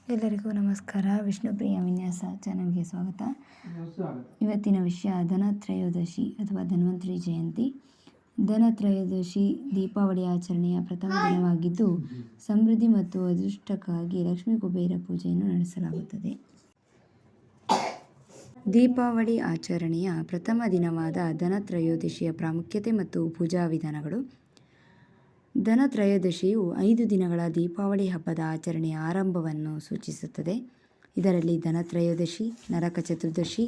ಎಲ್ಲರಿಗೂ ನಮಸ್ಕಾರ. ವಿಷ್ಣುಪ್ರಿಯ ವಿನ್ಯಾಸ ಚಾನಲ್ಗೆ ಸ್ವಾಗತ. ಇವತ್ತಿನ ವಿಷಯ ಧನತ್ರಯೋದಶಿ ಅಥವಾ ಧನ್ವಂತರಿ ಜಯಂತಿ. ಧನತ್ರಯೋದಶಿ ದೀಪಾವಳಿ ಆಚರಣೆಯ ಪ್ರಥಮ ದಿನವಾಗಿದ್ದು, ಸಮೃದ್ಧಿ ಮತ್ತು ಅದೃಷ್ಟಕ್ಕಾಗಿ ಲಕ್ಷ್ಮೀ ಕುಬೇರ ಪೂಜೆಯನ್ನು ನಡೆಸಲಾಗುತ್ತದೆ. ದೀಪಾವಳಿ ಆಚರಣೆಯ ಪ್ರಥಮ ದಿನವಾದ ಧನತ್ರಯೋದಶಿಯ ಪ್ರಾಮುಖ್ಯತೆ ಮತ್ತು ಪೂಜಾ ವಿಧಾನಗಳು. ಧನತ್ರಯೋದಶಿಯು 5 ದಿನಗಳ ದೀಪಾವಳಿ ಹಬ್ಬದ ಆಚರಣೆಯ ಆರಂಭವನ್ನು ಸೂಚಿಸುತ್ತದೆ. ಇದರಲ್ಲಿ ಧನತ್ರಯೋದಶಿ, ನರಕ ಚತುರ್ದಶಿ,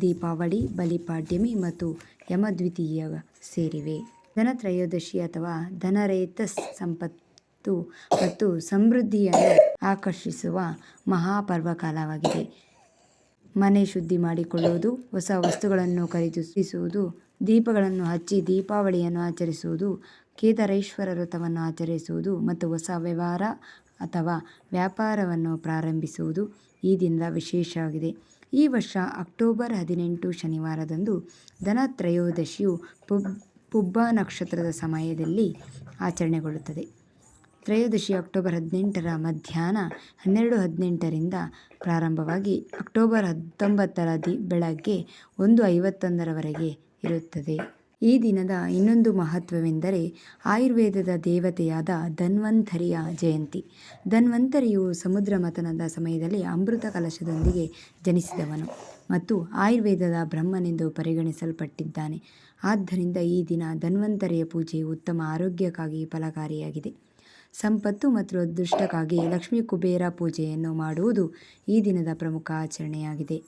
ದೀಪಾವಳಿ, ಬಲಿಪಾಡ್ಯಮಿ ಮತ್ತು ಯಮದ್ವಿತೀಯ ಸೇರಿವೆ. ಧನತ್ರಯೋದಶಿ ಅಥವಾ ಧನರೇತಸ್ ಸಂಪತ್ತು ಮತ್ತು ಸಮೃದ್ಧಿಯನ್ನು ಆಕರ್ಷಿಸುವ ಮಹಾಪರ್ವಕಾಲವಾಗಿದೆ. ಮನೆ ಶುದ್ಧಿ ಮಾಡಿಕೊಳ್ಳುವುದು, ಹೊಸ ವಸ್ತುಗಳನ್ನು ಖರೀದಿಸುವುದು, ದೀಪಗಳನ್ನು ಹಚ್ಚಿ ದೀಪಾವಳಿಯನ್ನು ಆಚರಿಸುವುದು, ಕೇದಾರೇಶ್ವರ ವ್ರತವನ್ನು ಆಚರಿಸುವುದು ಮತ್ತು ಹೊಸ ವ್ಯವಹಾರ ಅಥವಾ ವ್ಯಾಪಾರವನ್ನು ಪ್ರಾರಂಭಿಸುವುದು ಈ ದಿನದ ವಿಶೇಷವಾಗಿದೆ. ಈ ವರ್ಷ ಅಕ್ಟೋಬರ್ 18 ಶನಿವಾರದಂದು ಧನತ್ರಯೋದಶಿಯು ಪುಬ್ಬ ನಕ್ಷತ್ರದ ಸಮಯದಲ್ಲಿ ಆಚರಣೆಗೊಳ್ಳುತ್ತದೆ. ತ್ರಯೋದಶಿ ಅಕ್ಟೋಬರ್ 18ರ ಮಧ್ಯಾಹ್ನ 12:18ರಿಂದ ಪ್ರಾರಂಭವಾಗಿ ಅಕ್ಟೋಬರ್ 19ರ ಬೆಳಗ್ಗೆ 1:51ರವರೆಗೆ ಇರುತ್ತದೆ. ಈ ದಿನದ ಇನ್ನೊಂದು ಮಹತ್ವವೆಂದರೆ ಆಯುರ್ವೇದದ ದೇವತೆಯಾದ ಧನ್ವಂತರಿಯ ಜಯಂತಿ. ಧನ್ವಂತರಿಯು ಸಮುದ್ರ ಮಥನದ ಸಮಯದಲ್ಲಿ ಅಮೃತ ಕಲಶದೊಂದಿಗೆ ಜನಿಸಿದವನು ಮತ್ತು ಆಯುರ್ವೇದದ ಬ್ರಹ್ಮನೆಂದು ಪರಿಗಣಿಸಲ್ಪಟ್ಟಿದ್ದಾನೆ. ಆದ್ದರಿಂದ ಈ ದಿನ ಧನ್ವಂತರಿಯ ಪೂಜೆಯು ಉತ್ತಮ ಆರೋಗ್ಯಕ್ಕಾಗಿ ಫಲಕಾರಿಯಾಗಿದೆ. ಸಂಪತ್ತು ಮತ್ತು ಅದೃಷ್ಟಕ್ಕಾಗಿ ಲಕ್ಷ್ಮೀ ಕುಬೇರ ಪೂಜೆಯನ್ನು ಮಾಡುವುದು ಈ ದಿನದ ಪ್ರಮುಖ ಆಚರಣೆಯಾಗಿದೆ.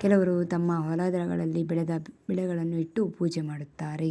ಕೆಲವರು ತಮ್ಮ ಹೊಲಗಳಲ್ಲಿ ಬೆಳೆದ ಬೆಳೆಗಳನ್ನು ಇಟ್ಟು ಪೂಜೆ ಮಾಡುತ್ತಾರೆ.